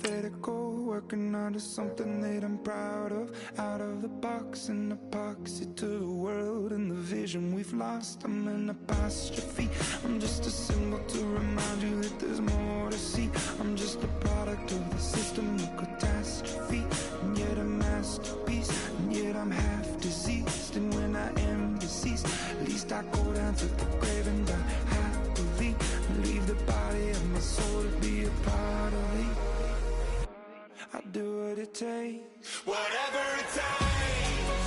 hypothetical, working onto something that I'm proud of. Out of the box, an epoxy to the world and the vision we've lost. I'm an apostrophe, I'm just a symbol to remind you that there's more to see. I'm just a product of the system of catastrophe, and yet a masterpiece, and yet I'm half diseased. And when I am deceased, at least I go down to the grave and die happily, and leave the body of my soul to be a part of me. I do what it takes, whatever it takes,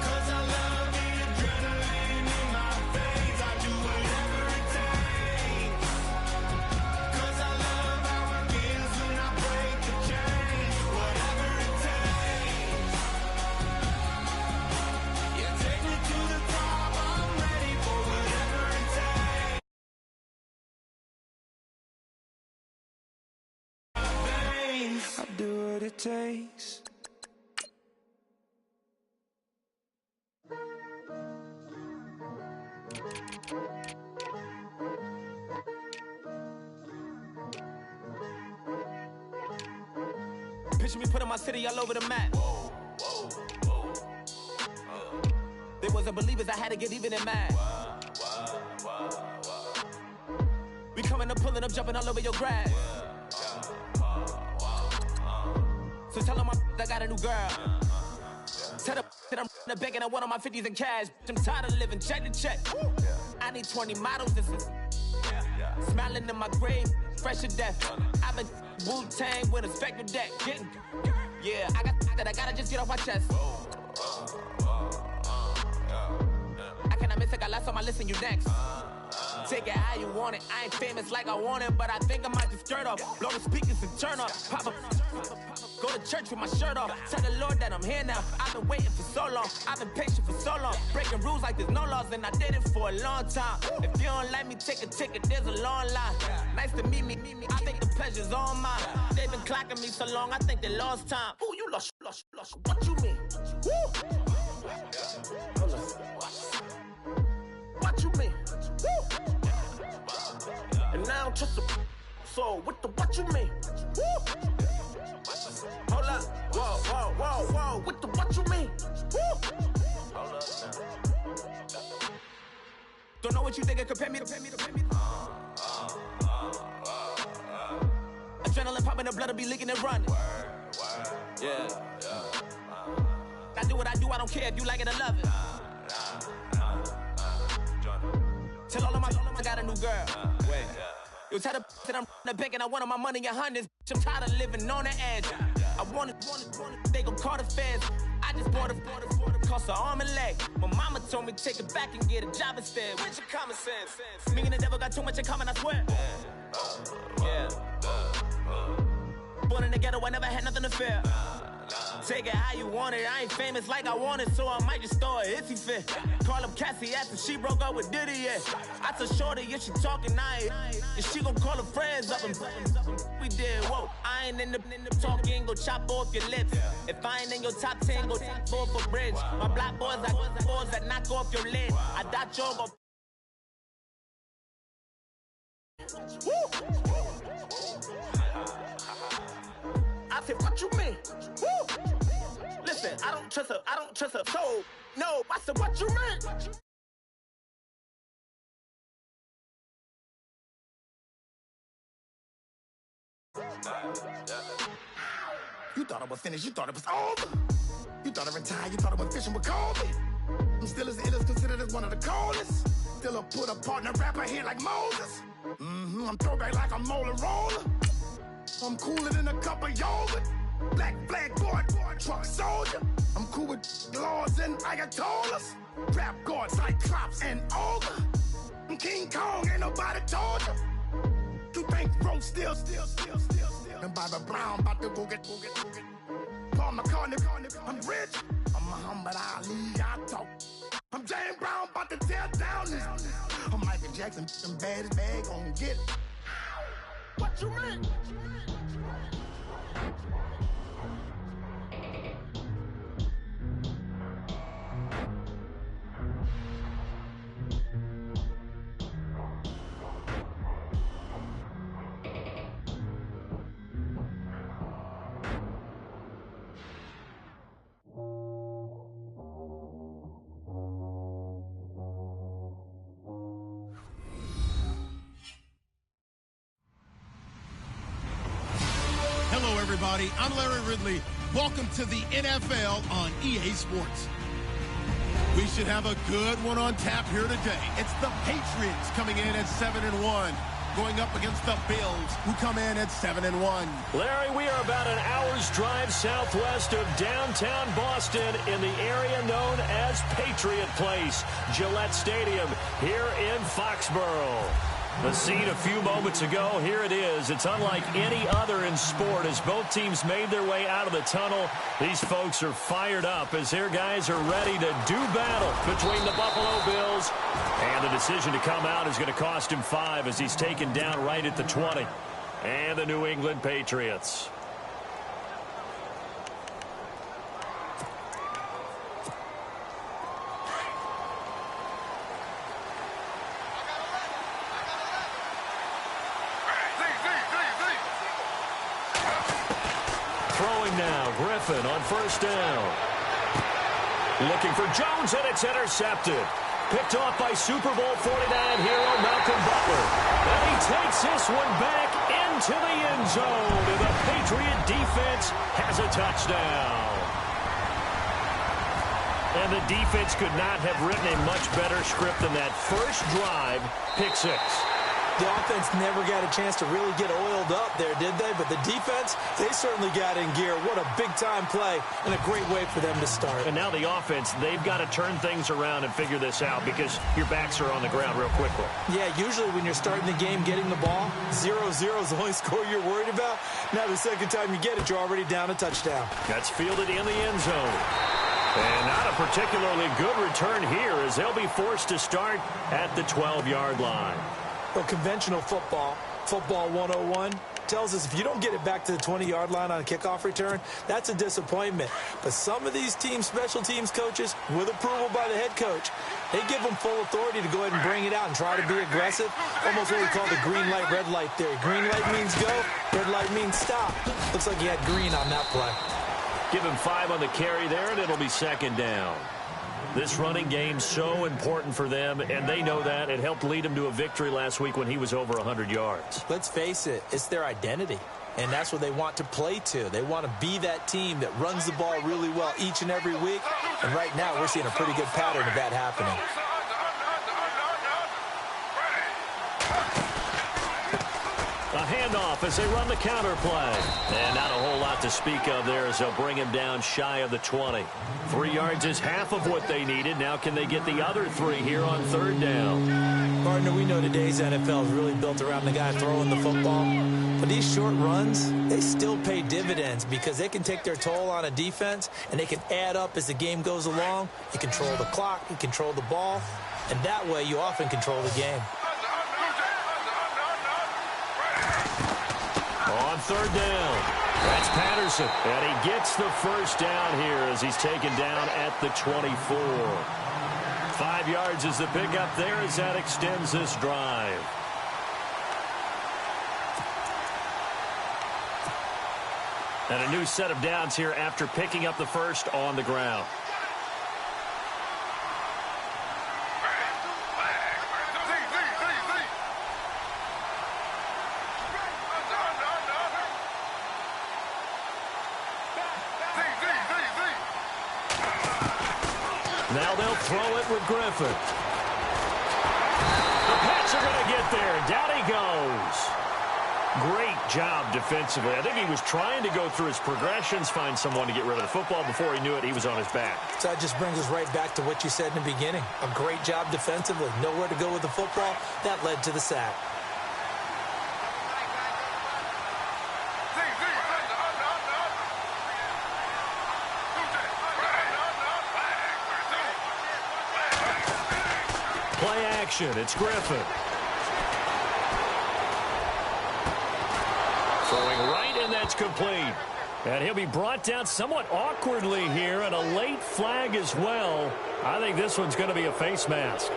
'cause I love the adrenaline in my veins. I do whatever it takes, 'cause I love how it feels when I break the chains. Whatever it takes, you take me to the top, I'm ready for whatever it takes. I do what it takes. Picture me putting my city all over the map. They wasn't believers, I had to get even in mad. We coming up, pulling up, jumping all over your grass. So tell them I got a new girl. Tell them that I'm in the bank and I want all my 50s in cash. I'm tired of living check to check. I need 20 models, this is smiling in my grave, fresh to death. I've been Wu-Tang with a spectral deck. Yeah, I gotta just get off my chest. I cannot miss it, got last on my list and you next. Take it how you want it, I ain't famous like I want it, but I think I might just skirt off. Blow the speakers and turn up, pop up. Go to church with my shirt off. Tell the Lord that I'm here now. I've been waiting for so long. I've been patient for so long. Breaking rules like there's no laws, and I did it for a long time. If you don't like me, take a ticket. There's a long line. Nice to meet me. I think the pleasure's all mine. They've been clocking me so long, I think they lost time. Ooh, you lost. What you mean? Woo! What you mean? Woo! And now I'm just a so what you mean? Woo! Hold up, whoa, what you mean? Woo! Hold up now. Don't know what you think, compare me to. Adrenaline popping, the blood will be leaking and running. Yeah. I do what I do, I don't care if you like it or love it. Tell all of my I got a new girl. Wait. You tell the that I'm in the bank and I want all my money in hundreds. I'm tired of living on the edge. I want it, they gon' call the feds. I just bought a cost an arm and leg. My mama told me take it back and get a job instead. Where's your common sense? Me and the devil got too much in common, I swear. Yeah. Born in the ghetto, I never had nothing to fear. Take it how you want it, I ain't famous like I want it, so I might just throw it if he fit. Call up Cassie after she broke up with Diddy, yeah. I told Shorty, if she talking, and she gon' call her friends up and we did, whoa. I ain't in the talking, go chop off your lips. If I ain't in your top 10, go top 4 for bridge. My black boys, I got boys that knock off your lid. I dot your go. Woo! I said, what you mean? Woo! Listen, I don't trust her, so, no, I said, what you mean? You thought I was finished, you thought it was over. You thought I retired, you thought I went fishing with Kobe. I'm still as ill as considered as one of the coldest. Still a put a partner rapper here like Moses. I'm throwback like a molar roller. I'm cooler than a cup of yogurt. Black flag board, truck soldier. I'm cool with laws and Ayatollahs. Rap god, Cyclops and Ogre. I'm King Kong, ain't nobody told you. You think bro still. And Bobby Brown about to go get. Paul McCartney, I'm rich. I'm Muhammad Ali, I talk. I'm James Brown, about to tear down this. I'm Michael Jackson, them bad as bad, gon' get it. What you mean? Hello, everybody. I'm Larry Ridley. Welcome to the NFL on EA Sports. We should have a good one on tap here today. It's the Patriots coming in at 7-1, going up against the Bills, who come in at 7-1. Larry, we are about an hour's drive southwest of downtown Boston in the area known as Patriot Place, Gillette Stadium, here in Foxborough. The scene a few moments ago, here it is. It's unlike any other in sport as both teams made their way out of the tunnel. These folks are fired up as their guys are ready to do battle between the Buffalo Bills. And the decision to come out is going to cost him 5 as he's taken down right at the 20. And the New England Patriots. Throwing now, Griffin on first down. Looking for Jones, and it's intercepted. Picked off by Super Bowl 49 hero Malcolm Butler. And he takes this one back into the end zone. And the Patriot defense has a touchdown. And the defense could not have written a much better script than that first drive, pick 6. The offense never got a chance to really get oiled up there, did they? But the defense, they certainly got in gear. What a big-time play and a great way for them to start. And now the offense, they've got to turn things around and figure this out because your backs are on the ground real quickly. Yeah, usually when you're starting the game getting the ball, 0-0 is the only score you're worried about. Now the second time you get it, you're already down a touchdown. That's fielded in the end zone. And not a particularly good return here as they'll be forced to start at the 12-yard line. Well, conventional football 101, tells us if you don't get it back to the 20-yard line on a kickoff return, that's a disappointment. But some of these teams, special teams coaches, with approval by the head coach, they give them full authority to go ahead and bring it out and try to be aggressive. Almost what we call the green light, red light theory. Green light means go, red light means stop. Looks like he had green on that play. Give him 5 on the carry there, and it'll be second down. This running game so important for them, and they know that. It helped lead them to a victory last week when he was over 100 yards. Let's face it, it's their identity, and that's what they want to play to. They want to be that team that runs the ball really well each and every week, and right now we're seeing a pretty good pattern of that happening. A handoff as they run the counter play. And not a whole lot to speak of there as they'll bring him down shy of the 20. 3 yards is half of what they needed. Now can they get the other 3 here on third down? Partner, we know today's NFL is really built around the guy throwing the football. But these short runs, they still pay dividends because they can take their toll on a defense and they can add up as the game goes along. You control the clock, you control the ball, and that way you often control the game. On third down, that's Patterson. And he gets the first down here as he's taken down at the 24. 5 yards is the pickup there as that extends this drive. And a new set of downs here after picking up the first on the ground. Now they'll throw it with Griffin. The Pats are going to get there. Down he goes. Great job defensively. I think he was trying to go through his progressions, find someone to get rid of the football. Before he knew it, he was on his back. So that just brings us right back to what you said in the beginning. A great job defensively. Nowhere to go with the football. That led to the sack. Play action. It's Griffin. Throwing right, and that's complete. And he'll be brought down somewhat awkwardly here, and a late flag as well. I think this one's going to be a face mask.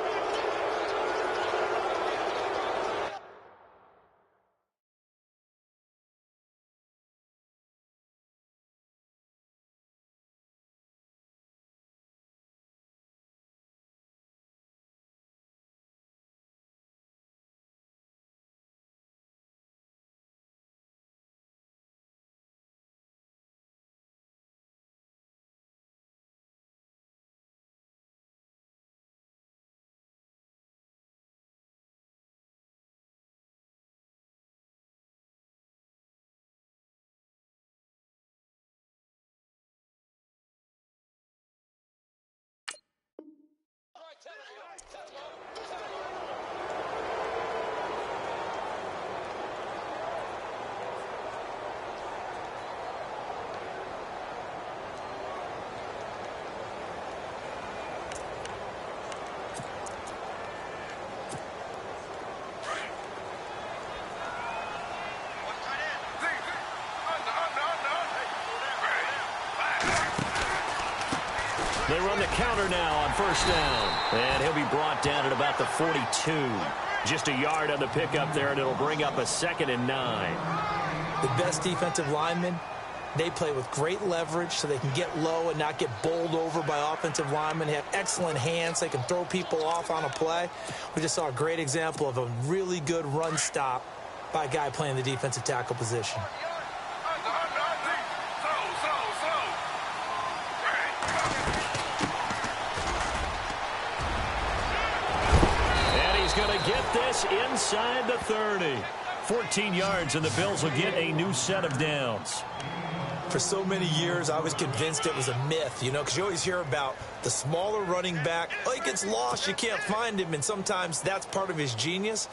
They run the counter now on first down. And he'll be brought down at about the 42. Just a yard on the pickup there, and it'll bring up a 2nd and 9. The best defensive linemen, they play with great leverage so they can get low and not get bowled over by offensive linemen. They have excellent hands. They can throw people off on a play. We just saw a great example of a really good run stop by a guy playing the defensive tackle position. Going to get this inside the 30. 14 yards, and the Bills will get a new set of downs. For so many years, I was convinced it was a myth, you know, because you always hear about the smaller running back. Oh, he gets lost, you can't find him, and sometimes that's part of his genius.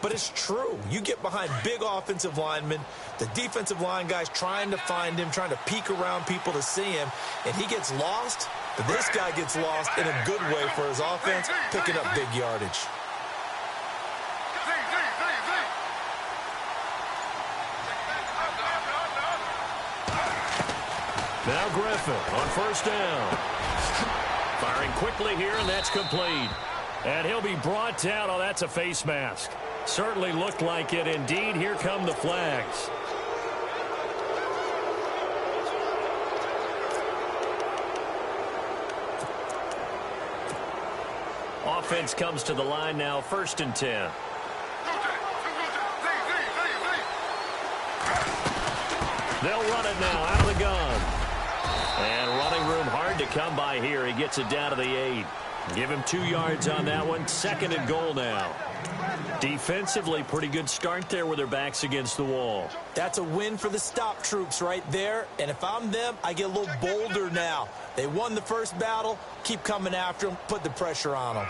But it's true. You get behind big offensive linemen, the defensive line guys trying to find him, trying to peek around people to see him, and he gets lost. But this guy gets lost in a good way for his offense, picking up big yardage. Now Griffin on first down. Firing quickly here, and that's complete. And he'll be brought down. Oh, that's a face mask. Certainly looked like it. Indeed, here come the flags. Offense comes to the line now, 1st and 10. They'll run it now out of the gun. And running room hard to come by here. He gets it down to the 8. Give him 2 yards on that one. 2nd and goal now. Defensively, pretty good start there with their backs against the wall. That's a win for the stop troops right there. And if I'm them, I get a little bolder now. They won the first battle. Keep coming after them. Put the pressure on them.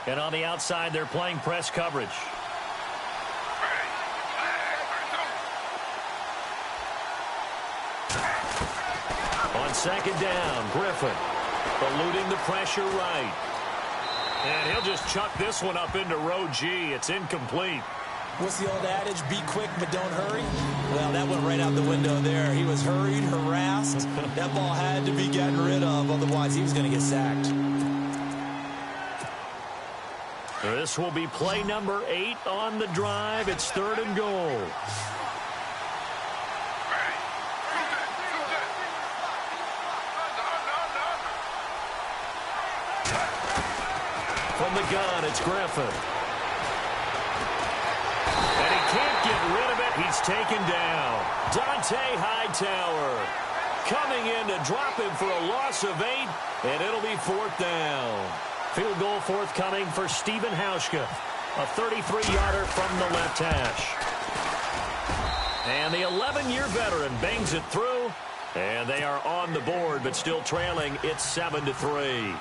And on the outside, they're playing press coverage. On 2nd down, Griffin eluding the pressure right. And he'll just chuck this one up into row G. It's incomplete. What's the old adage? Be quick, but don't hurry? Well, that went right out the window there. He was hurried, harassed. That ball had to be gotten rid of. Otherwise, he was going to get sacked. This will be play number 8 on the drive. It's 3rd and goal. From the gun, it's Griffin. And he can't get rid of it. He's taken down. Dante Hightower coming in to drop him for a loss of 8, and it'll be 4th down. Field goal forthcoming for Stephen Hauschka. A 33-yarder from the left hash. And the 11-year veteran bangs it through. And they are on the board, but still trailing. It's 7-3.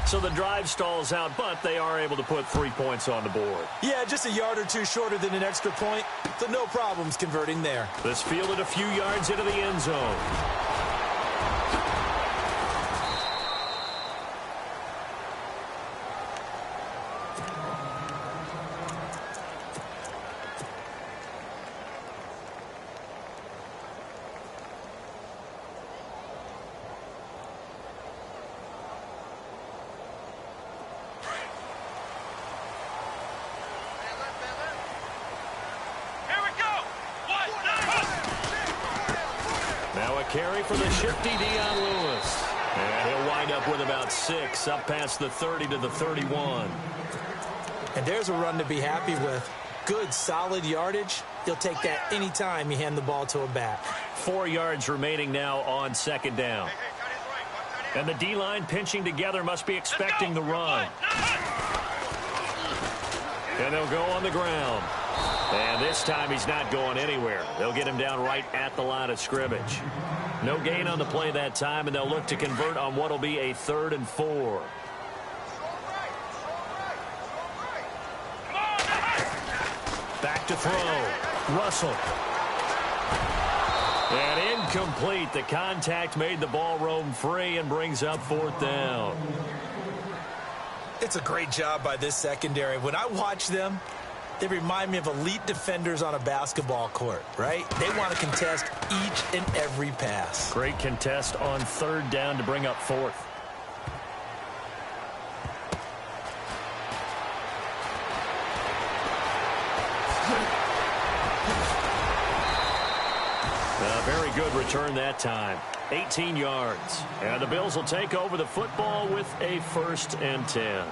So the drive stalls out, but they are able to put 3 points on the board. Yeah, just a yard or two shorter than an extra point. So no problems converting there. This fielded a few yards into the end zone. Carry for the shifty Dion Lewis. And he'll wind up with about 6, up past the 30 to the 31. And there's a run to be happy with. Good, solid yardage. You'll take that anytime you hand the ball to a back. 4 yards remaining now on 2nd down. And the D-line pinching together must be expecting the run. And they'll go on the ground. And this time he's not going anywhere. They'll get him down right at the line of scrimmage. No gain on the play that time, and they'll look to convert on what will be a 3rd and 4. Back to throw. Russell. And incomplete. The contact made the ball roam free and brings up 4th down. It's a great job by this secondary. When I watch them, they remind me of elite defenders on a basketball court, right? They want to contest each and every pass. Great contest on 3rd down to bring up 4th. A very good return that time. 18 yards. And the Bills will take over the football with a 1st and 10.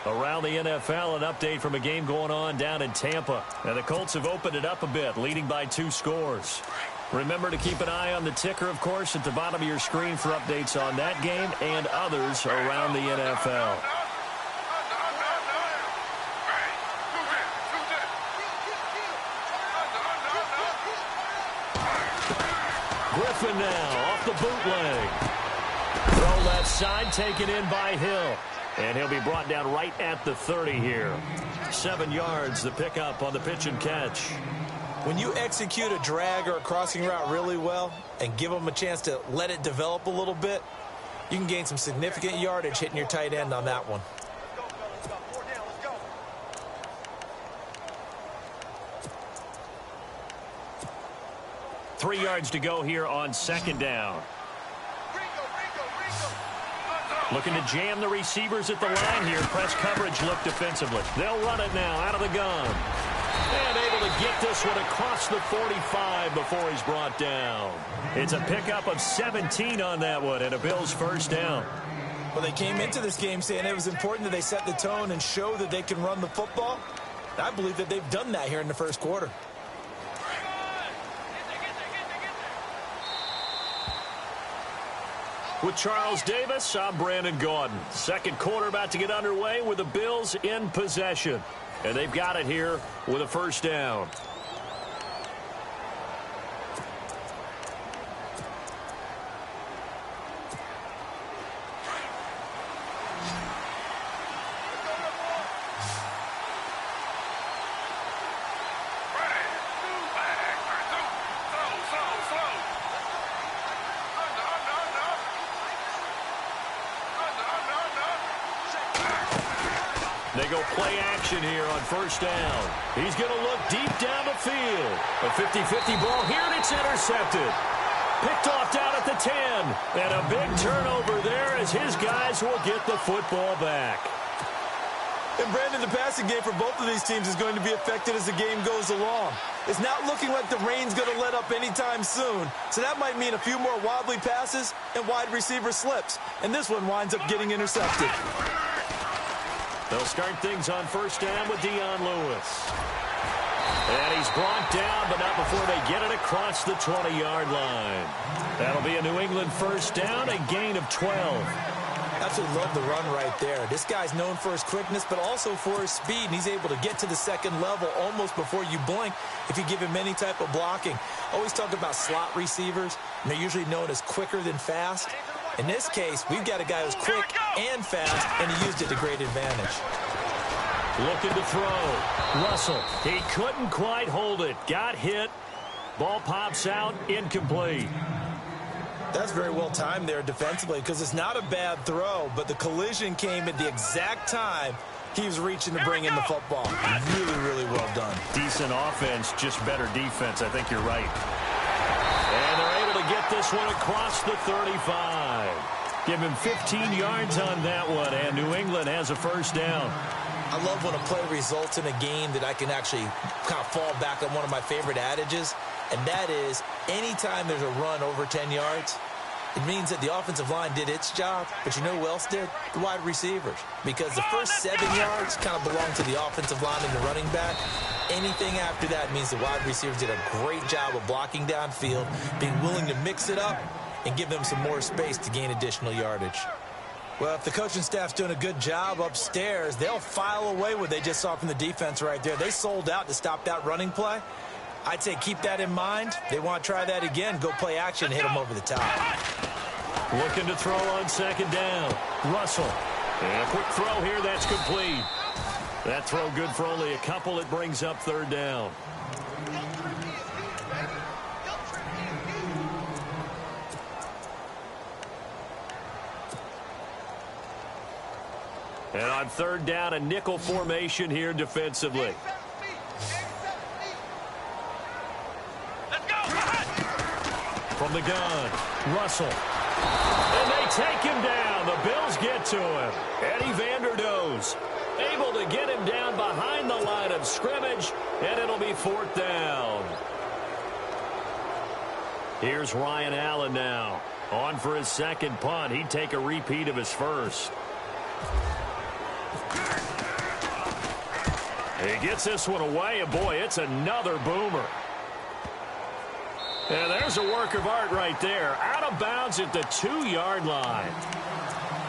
Around the NFL, an update from a game going on down in Tampa. And the Colts have opened it up a bit, leading by 2 scores. Remember to keep an eye on the ticker, of course, at the bottom of your screen for updates on that game and others around the NFL. Griffin now off the bootleg. Throw left side, taken in by Hill. And he'll be brought down right at the 30 here. 7 yards, the pickup on the pitch and catch. When you execute a drag or a crossing route really well and give them a chance to let it develop a little bit, you can gain some significant yardage hitting your tight end on that one. Three yards to go here on 2nd down. Looking to jam the receivers at the line here. Press coverage look defensively. They'll run it now out of the gun. And able to get this one across the 45 before he's brought down. It's a pickup of 17 on that one and a Bills 1st down. Well, they came into this game saying it was important that they set the tone and show that they can run the football. I believe that they've done that here in the 1st quarter. With Charles Davis, I'm Brandon Gaudin. 2nd quarter about to get underway with the Bills in possession. And they've got it here with a 1st down. They go play action here on 1st down. He's going to look deep down the field. A 50-50 ball here, and it's intercepted. Picked off down at the 10. And a big turnover there as his guys will get the football back. And Brandon, the passing game for both of these teams is going to be affected as the game goes along. It's not looking like the rain's going to let up anytime soon. So that might mean a few more wobbly passes and wide receiver slips. And this one winds up getting intercepted. They'll start things on 1st down with Dion Lewis. And he's brought down, but not before they get it across the 20-yard line. That'll be a New England 1st down, a gain of 12. Absolutely love the run right there. This guy's known for his quickness, but also for his speed. And he's able to get to the 2nd level almost before you blink if you give him any type of blocking. Always talk about slot receivers, and they're usually known as quicker than fast. In this case, we've got a guy who's quick and fast, and he used it to great advantage. Looking to throw. Russell. He couldn't quite hold it. Got hit. Ball pops out. Incomplete. That's very well timed there defensively because it's not a bad throw, but the collision came at the exact time he was reaching to bring in the football. Really, really well done. Decent offense, just better defense. I think you're right. And they're able to get this one across the 35. Give him 15 yards on that one, and New England has a 1st down. I love when a play results in a game that I can actually kind of fall back on one of my favorite adages, and that is anytime there's a run over 10 yards, it means that the offensive line did its job, but you know who else did? The wide receivers. Because the first 7 yards kind of belong to the offensive line and the running back. Anything after that means the wide receivers did a great job of blocking downfield, being willing to mix it up, and give them some more space to gain additional yardage. Well, if the coaching staff's doing a good job upstairs, they'll file away what they just saw from the defense right there. They sold out to stop that running play. I'd say keep that in mind. They want to try that again, go play action, hit them over the top. Looking to throw on second down. Russell. And a quick throw here, that's complete. That throw good for only a couple. It brings up third down. And on third down, a nickel formation here defensively. From the gun, Russell. And they take him down. The Bills get to him. Eddie Vanderdoes able to get him down behind the line of scrimmage, and it'll be fourth down. Here's Ryan Allen now. On for his second punt. He'd take a repeat of his first. He gets this one away, and boy, it's another boomer. And there's a work of art right there. Out of bounds at the 2-yard line.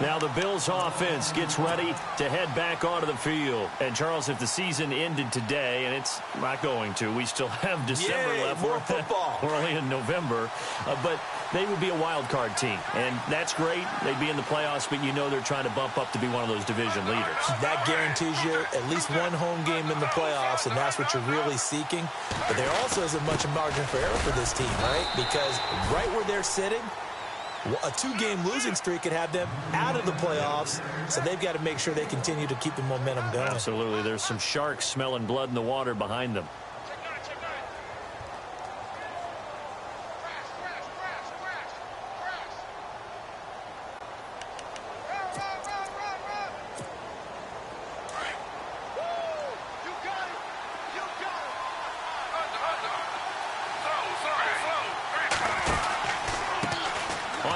Now the Bills offense gets ready to head back onto the field. And, Charles, if the season ended today, and it's not going to, we still have December left. More football. We're only in November. But they would be a wild card team. And that's great. They'd be in the playoffs, but you know they're trying to bump up to be one of those division leaders. That guarantees you at least one home game in the playoffs, and that's what you're really seeking. But there also isn't much margin for error for this team, right? Because right where they're sitting, a 2-game losing streak could have them out of the playoffs, so they've got to make sure they continue to keep the momentum going. Absolutely. There's some sharks smelling blood in the water behind them.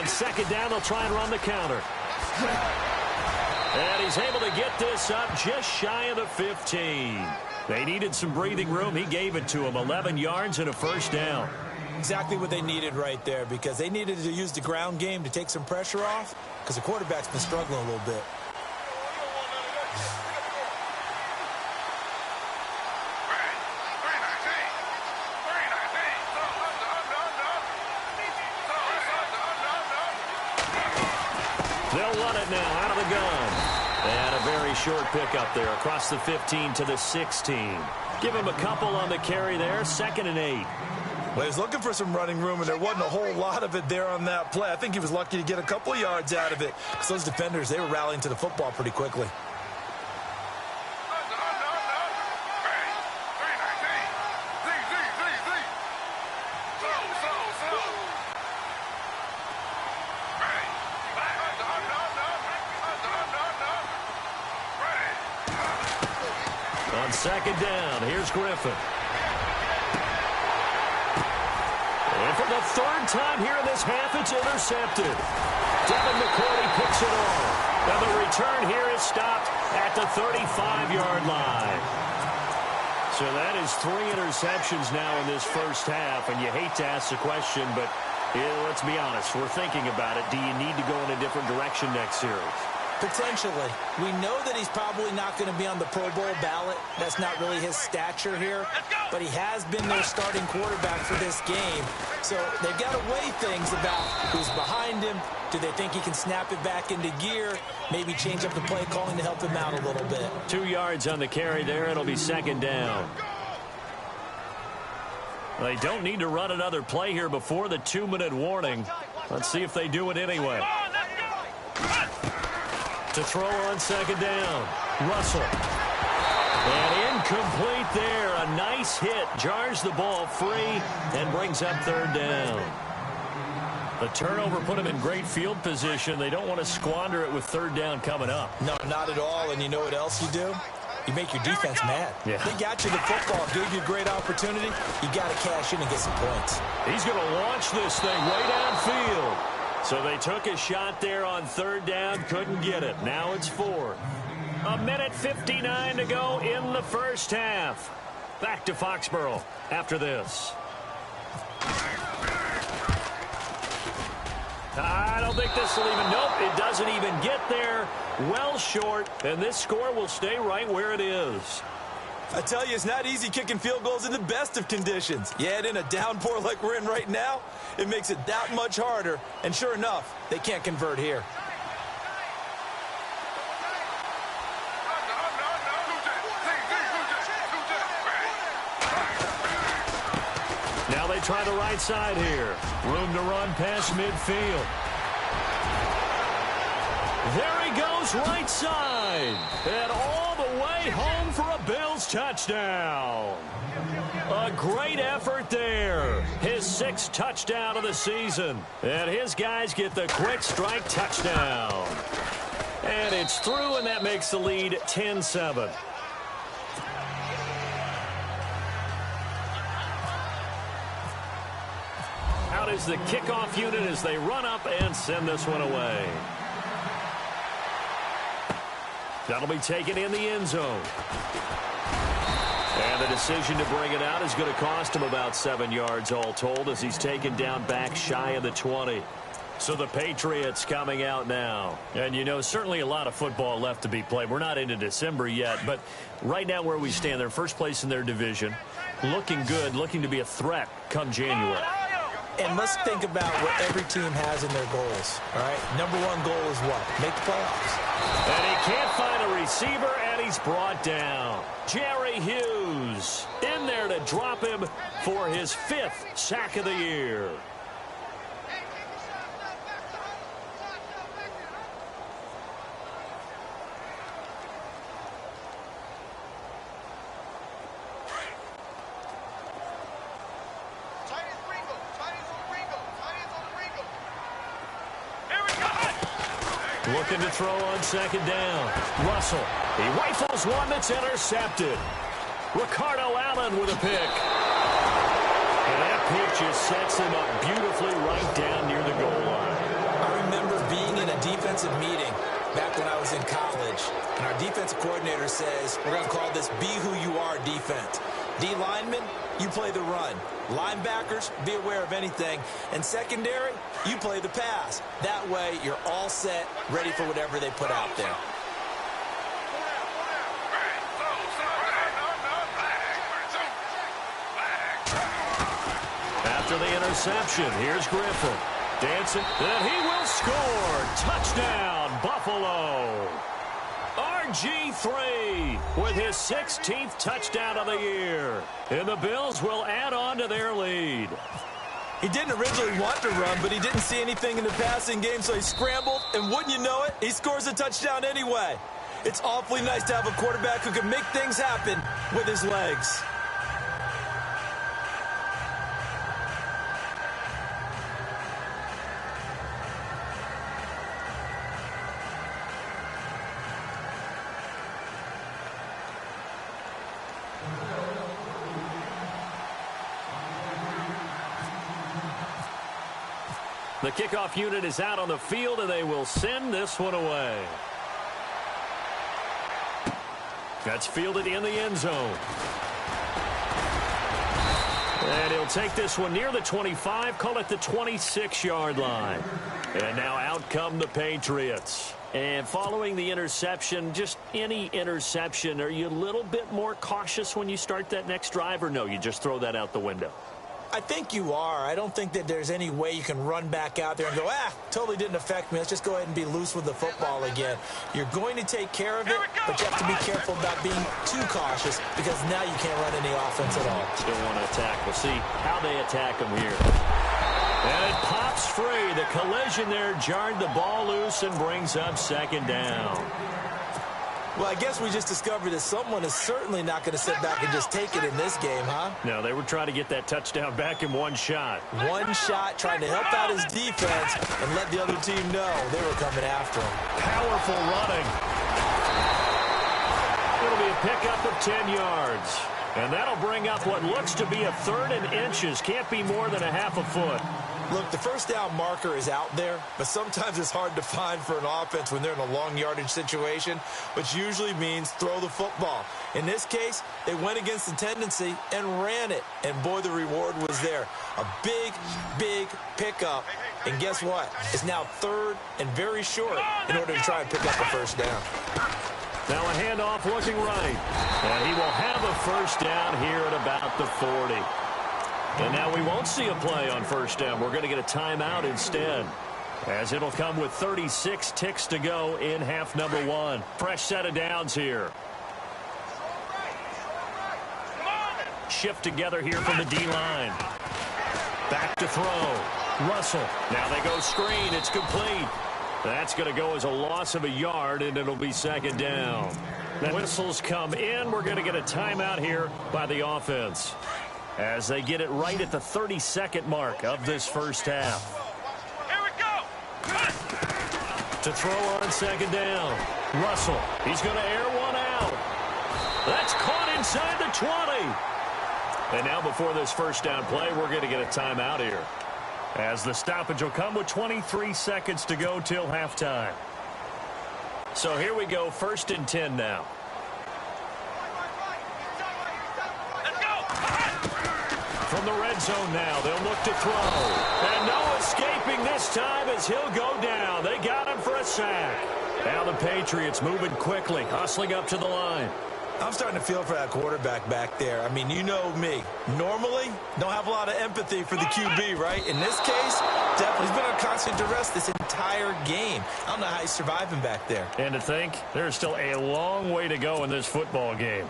Second down, they'll try and run the counter. And he's able to get this up just shy of the 15. They needed some breathing room. He gave it to them. 11 yards and a first down. Exactly what they needed right there, because they needed to use the ground game to take some pressure off, because the quarterback's been struggling a little bit. They'll run it now out of the gun. And a very short pickup there across the 15 to the 16. Give him a couple on the carry there. 2nd and 8. Well, he was looking for some running room, and there wasn't a whole lot of it there on that play. I think he was lucky to get a couple of yards out of it, because those defenders, they were rallying to the football pretty quickly. On second down, here's Griffin. And for the third time here in this half, it's intercepted. Devin McCourty picks it off. And the return here is stopped at the 35-yard line. So that is 3 interceptions now in this first half. And you hate to ask the question, but let's be honest. We're thinking about it. Do you need to go in a different direction next series? Potentially. We know that he's probably not going to be on the Pro Bowl ballot. That's not really his stature here. But he has been their starting quarterback for this game. So they've got to weigh things about who's behind him. Do they think he can snap it back into gear? Maybe change up the play calling to help him out a little bit. 2 yards on the carry there. It'll be second down. They don't need to run another play here before the 2-minute warning. Let's see if they do it anyway. To throw on second down, Russell. And incomplete there. A nice hit. Jars the ball free and brings up third down. The turnover put him in great field position. They don't want to squander it with third down coming up. No, not at all. And you know what else you do? You make your defense mad. Yeah. They got you the football, gave you a great opportunity. You got to cash in and get some points. He's going to launch this thing way downfield. So they took a shot there on third down, couldn't get it. Now it's 4. 1:59 to go in the first half. Back to Foxborough after this. I don't think this will even, nope, it doesn't even get there. Well short, and this score will stay right where it is. I tell you, it's not easy kicking field goals in the best of conditions. You add in a downpour like we're in right now, it makes it that much harder. And sure enough, they can't convert here. Now they try the right side here. Room to run past midfield. There he goes, right side. And all the way home for a Bills touchdown. A great effort there. His 6th touchdown of the season. And his guys get the quick strike touchdown. And it's through, and that makes the lead 10-7. Out is the kickoff unit as they run up and send this one away. That'll be taken in the end zone. And the decision to bring it out is going to cost him about 7 yards all told as he's taken down back shy of the 20. So the Patriots coming out now. And, you know, certainly a lot of football left to be played. We're not into December yet, but right now where we stand, they're first place in their division. Looking good, looking to be a threat come January. And let's think about what every team has in their goals, all right? Number one goal is what? Make the playoffs. And he can't find a receiver, and he's brought down. Jerry Hughes in there to drop him for his 5th sack of the year. Looking to throw on 2nd down. Russell, he rifles one that's intercepted. Ricardo Allen with a pick. And that pick just sets him up beautifully right down near the goal line. I remember being in a defensive meeting back when I was in college, and our defensive coordinator says, we're going to call this Be Who You Are defense. D linemen, you play the run. Linebackers, be aware of anything. And secondary, you play the pass. That way, you're all set, ready for whatever they put out there. After the interception, here's Griffin. Dancing, and he will score. Touchdown, Buffalo. RG3 with his 16th touchdown of the year. And the Bills will add on to their lead. He didn't originally want to run, but he didn't see anything in the passing game, so he scrambled, and wouldn't you know it, he scores a touchdown anyway. It's awfully nice to have a quarterback who can make things happen with his legs. The kickoff unit is out on the field, and they will send this one away. That's fielded in the end zone. And he'll take this one near the 25, call it the 26-yard line. And now out come the Patriots. And following the interception, just any interception, are you a little bit more cautious when you start that next drive, or no, you just throw that out the window? I think you are. I don't think that there's any way you can run back out there and go, totally didn't affect me. Let's just go ahead and be loose with the football again. You're going to take care of it, but you have to be careful about being too cautious because now you can't run any offense at all. Still want to attack. We'll see how they attack him here. And it pops free. The collision there jarred the ball loose and brings up 2nd down. Well, I guess we just discovered that someone is certainly not going to sit back and just take it in this game, huh? No, they were trying to get that touchdown back in one shot. One shot, trying to help out his defense and let the other team know they were coming after him. Powerful running. It'll be a pickup of 10 yards. And that'll bring up what looks to be a 3rd and inches. Can't be more than a half a foot. Look, the first down marker is out there, but sometimes it's hard to find for an offense when they're in a long yardage situation, which usually means throw the football. In this case, they went against the tendency and ran it, and boy, the reward was there. A big, big pickup And guess what? It's now 3rd and very short in order to try and pick up a first down. Now a handoff looking right. And he will have a first down here at about the 40. And now we won't see a play on first down. We're going to get a timeout instead, as it'll come with 36 ticks to go in half number 1. Fresh set of downs here. Shift together here from the D-line. Back to throw. Russell. Now they go screen. It's complete. That's going to go as a loss of a yard, and it'll be 2nd down. The whistles come in. We're going to get a timeout here by the offense, as they get it right at the 32nd mark of this first half. Here we go. To throw on 2nd down. Russell. He's going to air one out. That's caught inside the 20. And now before this first down play, we're going to get a timeout here, as the stoppage will come with 23 seconds to go till halftime. So here we go, 1st and 10 now. Let's go. From the red zone now, they'll look to throw. And no escaping this time as he'll go down. They got him for a sack. Now the Patriots moving quickly, hustling up to the line. I'm starting to feel for that quarterback back there. I mean, you know me. Normally, don't have a lot of empathy for the QB, right? In this case, definitely he's been on constant duress this entire game. I don't know how he's surviving back there. And to think, there's still a long way to go in this football game.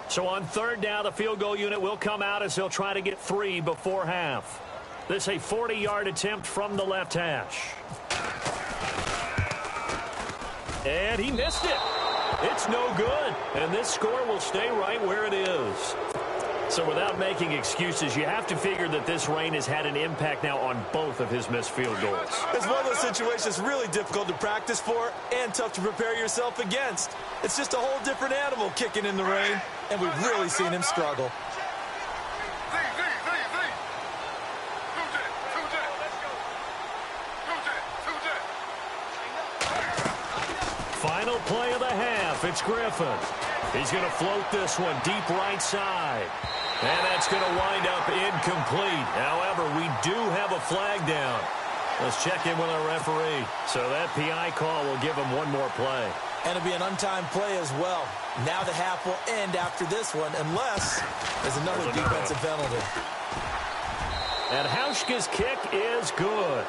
So on 3rd down, the field goal unit will come out as they'll try to get 3 before half. This a 40-yard attempt from the left hash. And he missed it. It's no good. And this score will stay right where it is. So without making excuses, you have to figure that this rain has had an impact now on both of his missed field goals. It's one of those situations really difficult to practice for and tough to prepare yourself against. It's just a whole different animal kicking in the rain, and we've really seen him struggle. Final play of the half. It's Griffin. He's going to float this one deep right side. And that's going to wind up incomplete. However, we do have a flag down. Let's check in with our referee. So that PI call will give him one more play. And it'll be an untimed play as well. Now the half will end after this one, unless there's another defensive penalty. And Hauschka's kick is good.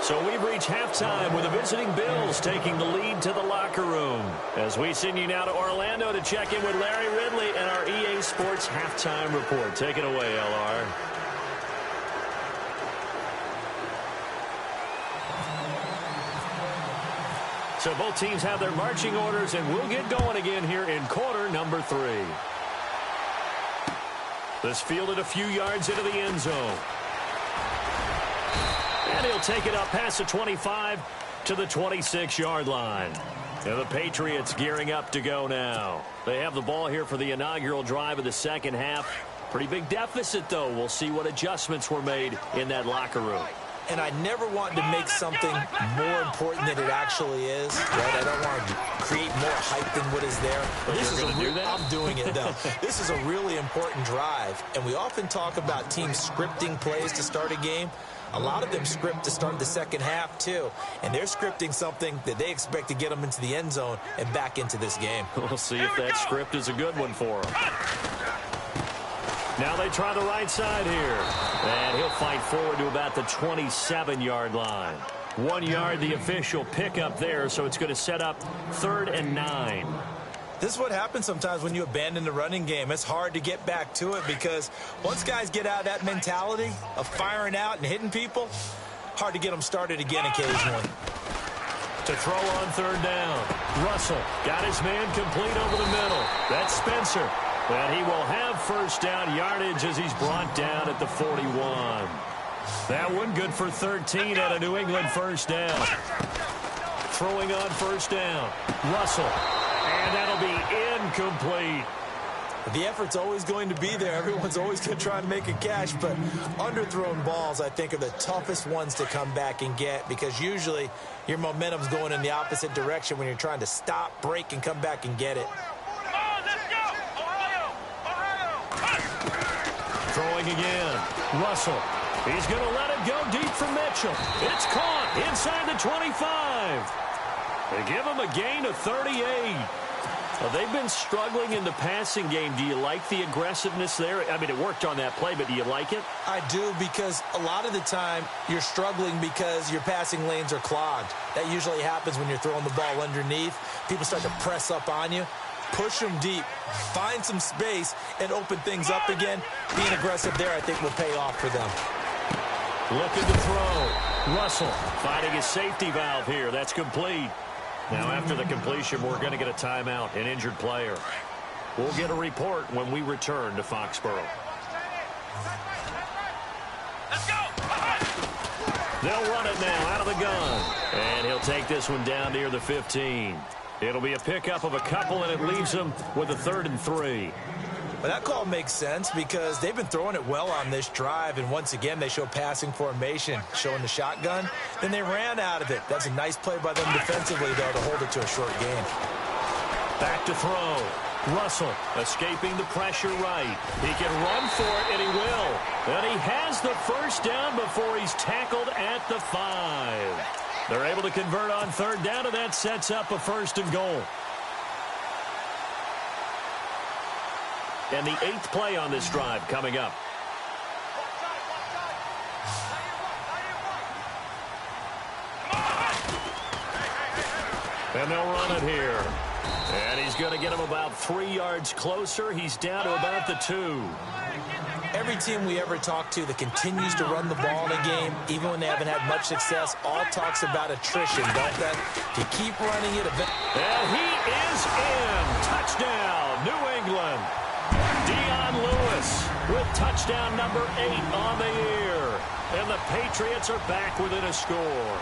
So we've reached halftime with the visiting Bills taking the lead to the locker room, as we send you now to Orlando to check in with Larry Ridley and our EA Sports halftime report. Take it away, LR. So both teams have their marching orders, and we'll get going again here in quarter number 3. This fielded a few yards into the end zone. And he'll take it up past the 25 to the 26-yard line. And the Patriots gearing up to go now. They have the ball here for the inaugural drive of the second half. Pretty big deficit, though. We'll see what adjustments were made in that locker room. And I never want to make something more important than it actually is, right? I don't want to create more hype than what is there. This is I'm doing it, though. This is a really important drive. And we often talk about teams scripting plays to start a game. A lot of them script to start the second half, too. And they're scripting something that they expect to get them into the end zone and back into this game. We'll see if that script is a good one for them. Now they try the right side here. And he'll fight forward to about the 27-yard line. 1 yard, the official pickup there, so it's going to set up 3rd and 9. This is what happens sometimes when you abandon the running game. It's hard to get back to it because once guys get out of that mentality of firing out and hitting people, hard to get them started again occasionally. To throw on 3rd down. Russell got his man complete over the middle. That's Spencer. And he will have first down yardage as he's brought down at the 41. That one good for 13 at a New England first down. Throwing on 1st down. Russell. And that'll be incomplete. The effort's always going to be there. Everyone's always going to try and make a catch, but underthrown balls, I think, are the toughest ones to come back and get because usually your momentum's going in the opposite direction when you're trying to stop, break, and come back and get it. Come on, let's go! throwing again. Russell. He's going to let it go deep for Mitchell. It's caught inside the 25. They give him a gain of 38. Well, they've been struggling in the passing game. Do you like the aggressiveness there? I mean, it worked on that play, but do you like it? I do, because a lot of the time you're struggling because your passing lanes are clogged. That usually happens when you're throwing the ball underneath. People start to press up on you. Push them deep. Find some space and open things up again. Being aggressive there, I think, will pay off for them. Looking to throw. Russell finding his safety valve here. That's complete. Now, after the completion, we're going to get a timeout, an injured player. We'll get a report when we return to Foxborough. Let's go! They'll run it now out of the gun. And he'll take this one down near the 15. It'll be a pickup of a couple, and it leaves them with a 3rd and 3. But that call makes sense because they've been throwing it well on this drive, and once again they show passing formation, showing the shotgun. Then they ran out of it. That's a nice play by them defensively, though, to hold it to a short gain. Back to throw. Russell escaping the pressure right. He can run for it, and he will. And he has the first down before he's tackled at the 5. They're able to convert on 3rd down, and that sets up a 1st and goal. And the 8th play on this drive coming up. And they'll run it here. And he's going to get him about 3 yards closer. He's down to about the 2. Every team we ever talk to that continues to run the ball in a game, even when they haven't had much success, all talks about attrition, don't they? To keep running it. And he is in. Touchdown, New England. Dion Lewis with touchdown number 8 on the year. And the Patriots are back within a score.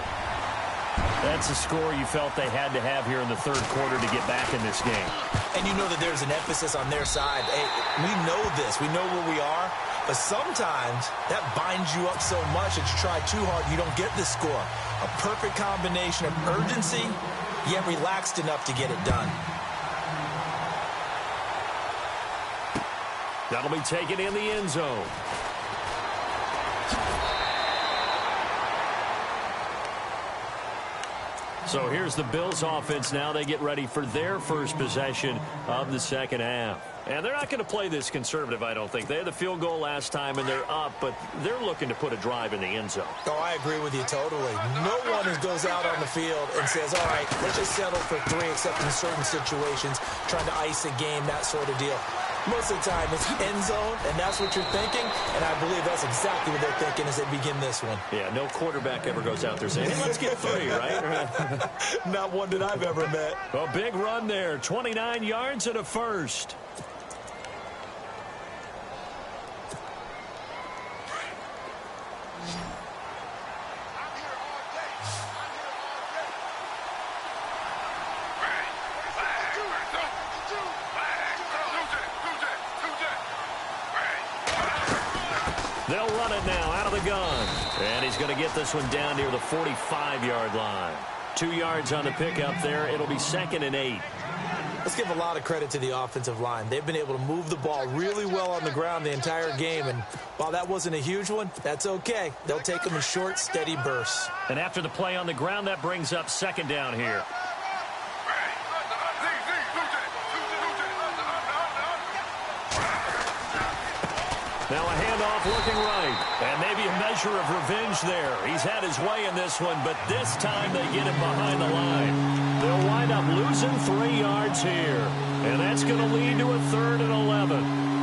That's a score you felt they had to have here in the 3rd quarter to get back in this game. And you know that there's an emphasis on their side. Hey, we know this. We know where we are. But sometimes that binds you up so much that you try too hard, you don't get the score. A perfect combination of urgency, yet relaxed enough to get it done. That'll be taken in the end zone. So here's the Bills offense now. They get ready for their first possession of the 2nd half. And they're not going to play this conservative, I don't think. They had the field goal last time, and they're up, but they're looking to put a drive in the end zone. Oh, I agree with you totally. No one goes out on the field and says, all right, let's just settle for 3, except in certain situations, trying to ice a game, that sort of deal. Most of the time, it's end zone, and that's what you're thinking, and I believe that's exactly what they're thinking as they begin this one. Yeah, no quarterback ever goes out there saying, hey, let's get 3, right? Not one that I've ever met. A big run there, 29 yards and a 1st. They'll run it now out of the gun. And he's going to get this one down near the 45-yard line. 2 yards on the pickup there. It'll be 2nd and 8. Let's give a lot of credit to the offensive line. They've been able to move the ball really well on the ground the entire game. And while that wasn't a huge one, that's okay. They'll take them in short, steady bursts. And after the play on the ground, that brings up 2nd down here. Now a handoff looking right. And maybe a measure of revenge there. He's had his way in this one, but this time they get him behind the line. They'll wind up losing 3 yards here. And that's going to lead to a 3rd and 11.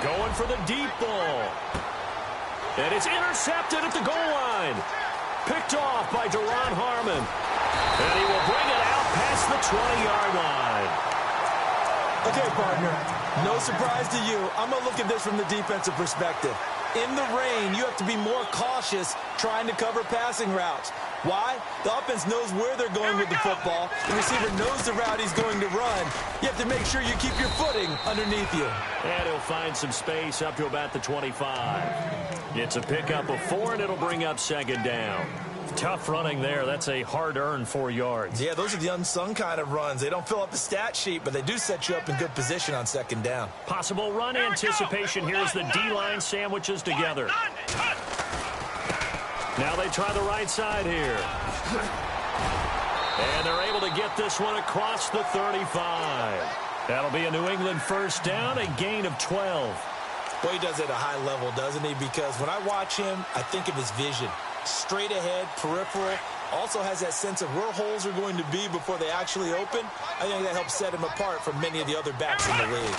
Going for the deep ball. And it's intercepted at the goal line. Picked off by Deron Harmon. And he will bring it out past the 20-yard line. Okay, partner, no surprise to you. I'm going to look at this from the defensive perspective. in the rain, you have to be more cautious trying to cover passing routes. Why? The offense knows where they're going with the football. The receiver knows the route he's going to run. You have to make sure you keep your footing underneath you. And he'll find some space up to about the 25. It's a pickup of 4, and it'll bring up second down. Tough running there. That's a hard-earned 4 yards. Yeah, those are the unsung kind of runs. They don't fill up the stat sheet, but they do set you up in good position on second down. Possible run anticipation. Here's the D-line sandwiches together. Now they try the right side here. And they're able to get this one across the 35. That'll be a New England first down, a gain of 12. Well, he does it at a high level, doesn't he? Because when I watch him, I think of his vision. Straight ahead, peripheral, also has that sense of where holes are going to be before they actually open. I think that helps set him apart from many of the other backs in the league.